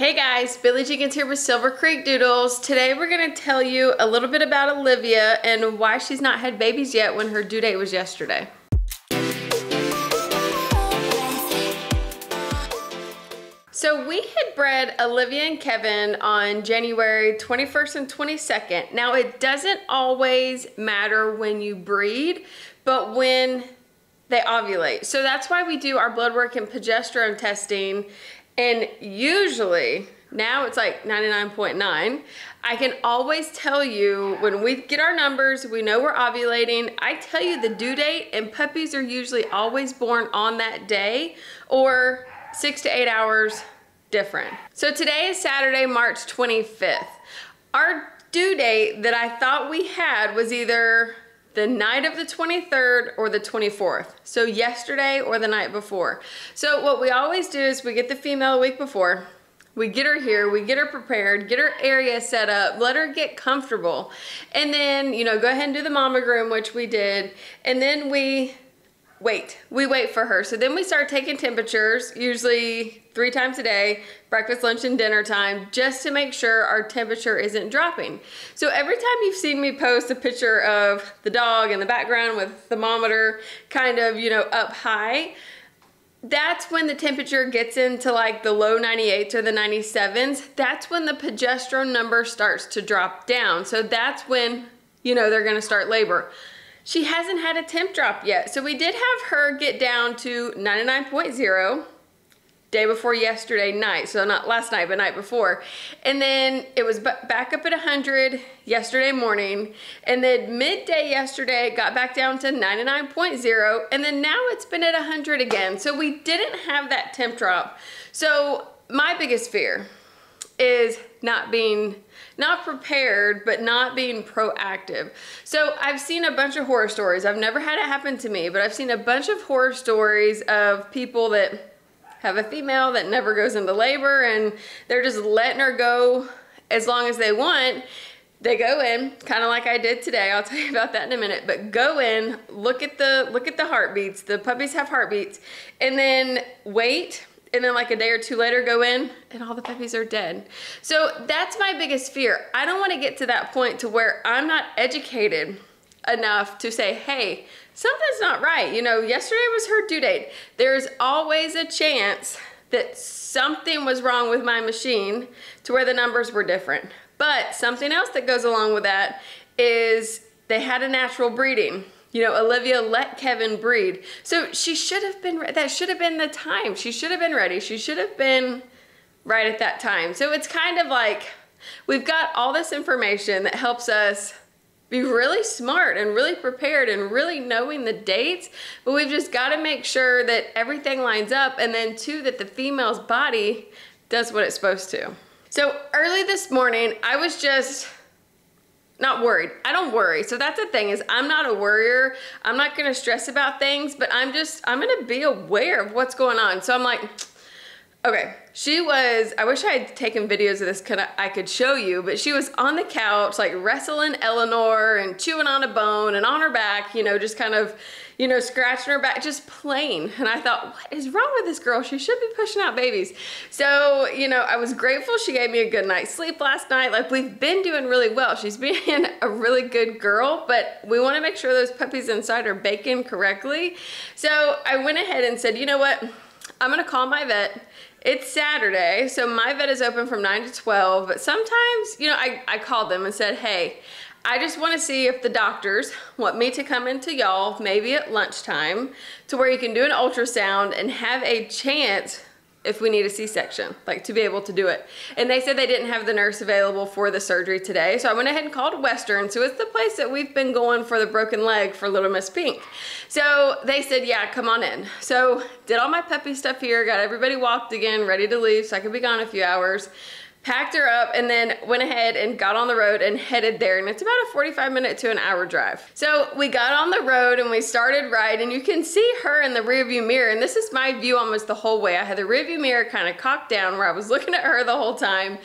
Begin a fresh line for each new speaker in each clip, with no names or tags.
Hey guys, Billy Jenkins here with Silver Creek Doodles. Today we're going to tell you a little bit about Olivia and why she's not had babies yet when her due date was yesterday. So we had bred Olivia and Kevin on January 21st and 22nd. Now it doesn't always matter when you breed, but when they ovulate. So that's why we do our blood work and progesterone testing. And usually, now it's like 99.9, I can always tell you when we get our numbers, we know we're ovulating. I tell you the due date, and puppies are usually always born on that day or 6 to 8 hours different. So today is Saturday, March 25th. Our due date that I thought we had was either the night of the 23rd or the 24th. So yesterday or the night before. So what we always do is we get the female a week before, we get her here, we get her prepared, get her area set up, let her get comfortable. And then, you know, go ahead and do the mammogram, which we did. And then we wait for her. So then we start taking temperatures, usually 3 times a day, breakfast, lunch, and dinner time, just to make sure our temperature isn't dropping. So every time you've seen me post a picture of the dog in the background with the thermometer kind of, you know, up high, that's when the temperature gets into like the low 98s or the 97s. That's when the progesterone number starts to drop down. So that's when, you know, they're gonna start labor. She hasn't had a temp drop yet. So we did have her get down to 99.0 day before yesterday night. So not last night, but night before. And then it was back up at 100 yesterday morning. And then midday yesterday, got back down to 99.0. And then now it's been at 100 again. So we didn't have that temp drop. So my biggest fear is not prepared, but not being proactive. So I've seen a bunch of horror stories. I've never had it happen to me, but I've seen a bunch of horror stories of people that have a female that never goes into labor and they're just letting her go as long as they want. They go in, kind of like I did today. I'll tell you about that in a minute, but go in, look at the heartbeats. The puppies have heartbeats, and then wait. And then like a day or two later go in and all the puppies are dead. So that's my biggest fear. I don't want to get to that point to where I'm not educated enough to say, hey, something's not right. You know, yesterday was her due date. There's always a chance that something was wrong with my machine to where the numbers were different. But something else that goes along with that is they had a natural breeding. You know, Olivia let Kevin breed. So she should have been, that should have been the time. She should have been ready. She should have been right at that time. So it's kind of like, we've got all this information that helps us be really smart and really prepared and really knowing the dates, but we've just got to make sure that everything lines up, and then too, that the female's body does what it's supposed to. So early this morning, I was just not worried. I don't worry. So that's the thing, is I'm not a worrier. I'm not going to stress about things, but I'm going to be aware of what's going on. So I'm like, okay, I wish I had taken videos of this, I could show you, but she was on the couch, like wrestling Eleanor and chewing on a bone and on her back, you know, just kind of, you know, scratching her back, just playing. And I thought, what is wrong with this girl? She should be pushing out babies. So, you know, I was grateful she gave me a good night's sleep last night. Like, we've been doing really well. She's being a really good girl, but we want to make sure those puppies inside are baking correctly. So I went ahead and said, you know what? I'm going to call my vet. It's Saturday, so my vet is open from 9 to 12, but sometimes, you know, I called them and said, hey, I just want to see if the doctors want me to come into y'all, maybe at lunchtime, to where you can do an ultrasound and have a chance if we need a C-section, like to be able to do it. And they said they didn't have the nurse available for the surgery today, so I went ahead and called Western. So it's the place that we've been going for the broken leg for Little Miss Pink. So they said, yeah, come on in. So did all my puppy stuff here, got everybody walked again, ready to leave so I could be gone a few hours. Packed her up and then went ahead and got on the road and headed there. And it's about a 45-minute to an hour drive. So we got on the road and we started riding, and you can see her in the rearview mirror. And this is my view almost the whole way. I had the rearview mirror kind of cocked down where I was looking at her the whole time.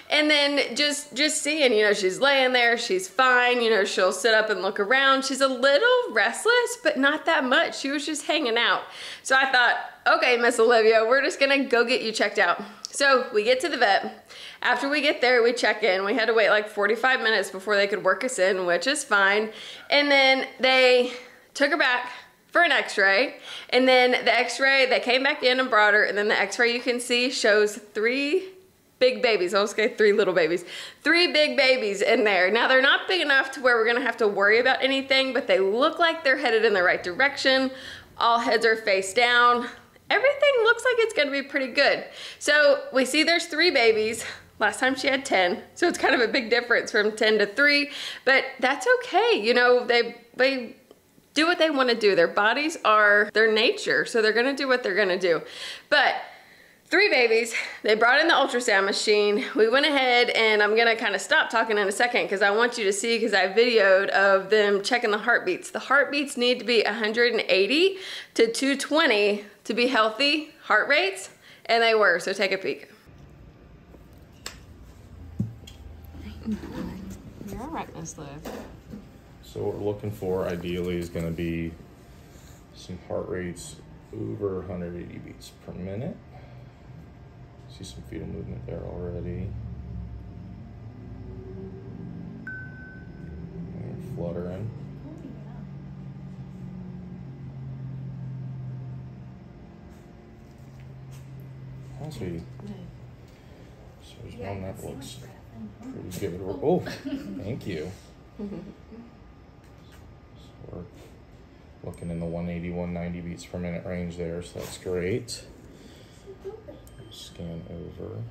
And then just seeing, you know, she's laying there, she's fine. You know, she'll sit up and look around. She's a little restless, but not that much. She was just hanging out. So I thought, okay, Miss Olivia, we're just gonna go get you checked out. So we get to the vet. After we get there, we check in. We had to wait like 45 minutes before they could work us in, which is fine. And then they took her back for an x-ray. And then the x-ray, they came back in and brought her. And then the x-ray you can see shows 3 big babies. I was gonna say 3 little babies. 3 big babies in there. Now they're not big enough to where we're gonna have to worry about anything, but they look like they're headed in the right direction. All heads are face down. Everything looks like it's gonna be pretty good. So we see there's 3 babies. Last time she had 10, so it's kind of a big difference from 10 to 3, but that's okay. You know, they do what they want to do. Their bodies are their nature, so they're gonna do what they're gonna do. But 3 babies, they brought in the ultrasound machine. We went ahead, and I'm gonna kind of stop talking in a second because I want you to see, because I videoed of them checking the heartbeats. The heartbeats need to be 180 to 220 to be healthy heart rates, and they were, so take a peek. You're all right, Miss Liv.
So what we're looking for ideally is going to be some heart rates over 180 beats per minute. See some fetal movement there already. And fluttering. Oh, sweetie. So there's one that looks pretty good. Oh, thank you. So we're looking in the 180, 190 beats per minute range there, so that's great. Scan over.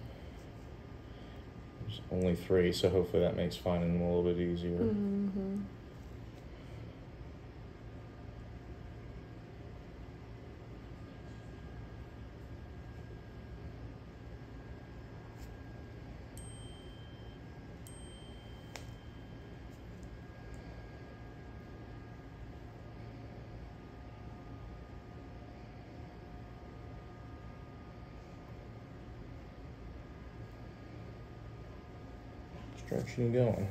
There's only 3, so hopefully that makes finding them a little bit easier. Direction you going?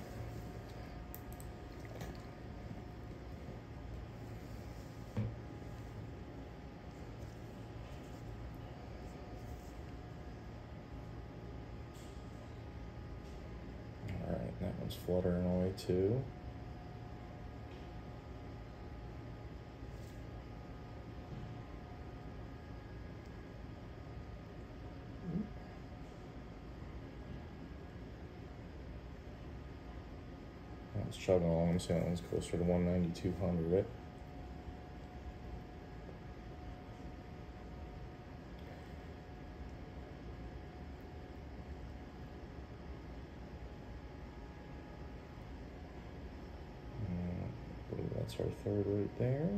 All right, that one's fluttering away too. It's chugging along. I'm saying that one's closer to 190, 200. I believe that's our 3rd right there.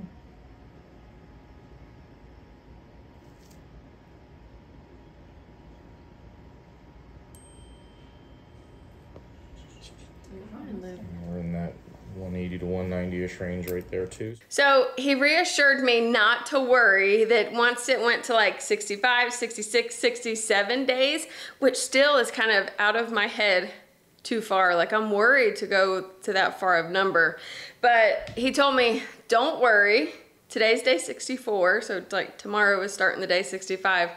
We're in that 180 to 190-ish range right there too.
So he reassured me not to worry, that once it went to like 65, 66, 67 days, which still is kind of out of my head too far. Like I'm worried to go to that far of number. But he told me, don't worry. Today's day 64, so it's like tomorrow is starting the day 65.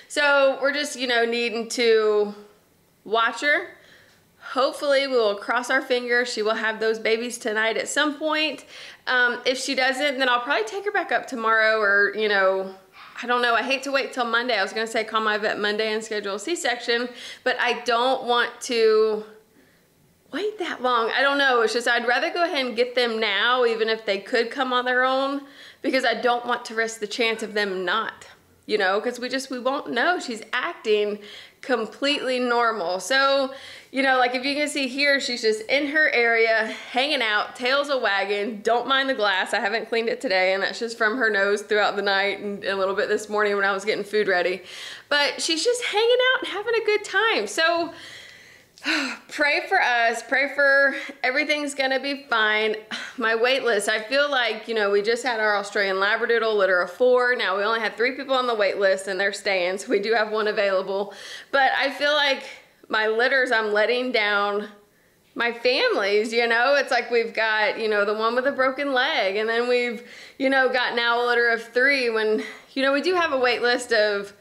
So we're just, you know, needing to watch her. Hopefully we will cross our fingers. She will have those babies tonight at some point. If she doesn't, then I'll probably take her back up tomorrow, or, you know, I don't know. I hate to wait till Monday. I was gonna say call my vet Monday and schedule a C-section, but I don't want to wait that long. I don't know. It's just I'd rather go ahead and get them now, even if they could come on their own, because I don't want to risk the chance of them not, you know, because we won't know. She's acting completely normal. So, you know, like if you can see here, she's just in her area, hanging out, tail's a wagging, don't mind the glass. I haven't cleaned it today, and that's just from her nose throughout the night and a little bit this morning when I was getting food ready. But she's just hanging out and having a good time. So pray for us, pray for everything's gonna be fine. My wait list, I feel like, you know, we just had our Australian Labradoodle litter of 4. Now we only had 3 people on the wait list and they're staying, so we do have 1 available. But I feel like my litters, I'm letting down my families, you know. It's like we've got, you know, the one with a broken leg, and then we've, you know, got now a litter of 3 when, You know, we do have a wait list of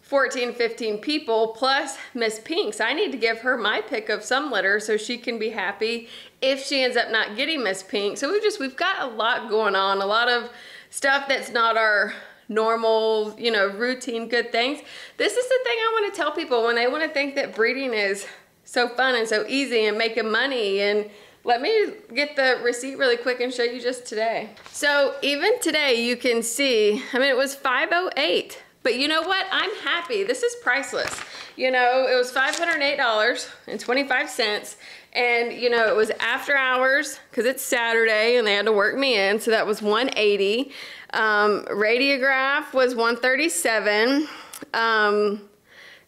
14, 15 people plus Miss Pink. So I need to give her my pick of some litter so she can be happy if she ends up not getting Miss Pink. So we've got a lot going on, a lot of stuff that's not our normal, you know, routine good things. This is the thing I want to tell people when they want to think that breeding is so fun and so easy and making money. And let me get the receipt really quick and show you just today. So even today you can see, I mean, it was $508. But you know what? I'm happy. This is priceless. You know, it was $508.25. And, you know, it was after hours because it's Saturday and they had to work me in. So that was $180. Radiograph was $137.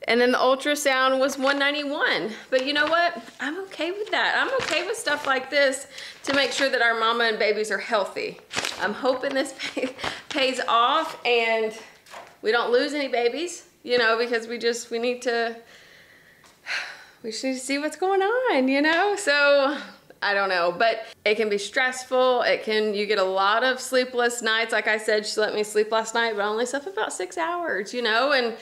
And then the ultrasound was $191. But you know what? I'm okay with that. I'm okay with stuff like this to make sure that our mama and babies are healthy. I'm hoping this pays off and we don't lose any babies, you know, because we just need to see what's going on, you know? So I don't know, but it can be stressful. You get a lot of sleepless nights. Like I said, she let me sleep last night, but I only slept about 6 hours, you know? And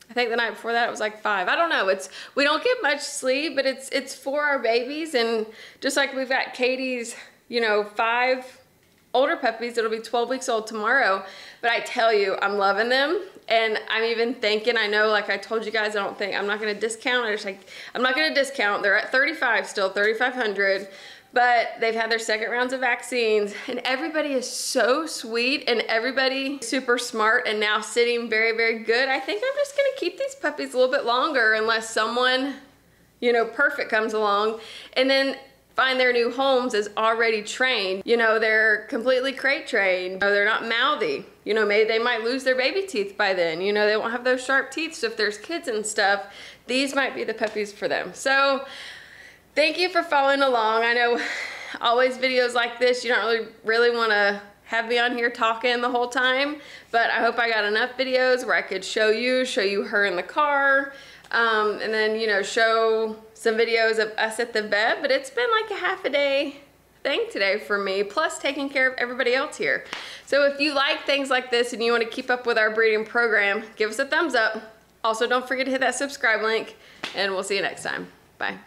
I think the night before that it was like 5. I don't know. We don't get much sleep, but it's for our babies. And just like we've got Katie's, you know, 5 older puppies that'll be 12 weeks old tomorrow. But I tell you, I'm loving them. And I'm even thinking, I know, like I told you guys, I'm not going to discount. I'm not going to discount. They're at 35 still, 3,500. But they've had their second rounds of vaccines. And everybody is so sweet and everybody super smart and now sitting very, very good. I think I'm just going to keep these puppies a little bit longer unless someone, you know, perfect comes along. And then find their new homes is already trained. You know, they're completely crate trained. You know, they're not mouthy. You know, maybe they might lose their baby teeth by then. You know, they won't have those sharp teeth. So if there's kids and stuff, these might be the puppies for them. So thank you for following along. I know always videos like this, you don't really want to have me on here talking the whole time, but I hope I got enough videos where I could show you her in the car, and then, you know, show some videos of us at the vet. But it's been like a half a day thing today for me, plus taking care of everybody else here. So if you like things like this and you want to keep up with our breeding program, give us a thumbs up. Also, don't forget to hit that subscribe link, and we'll see you next time. Bye.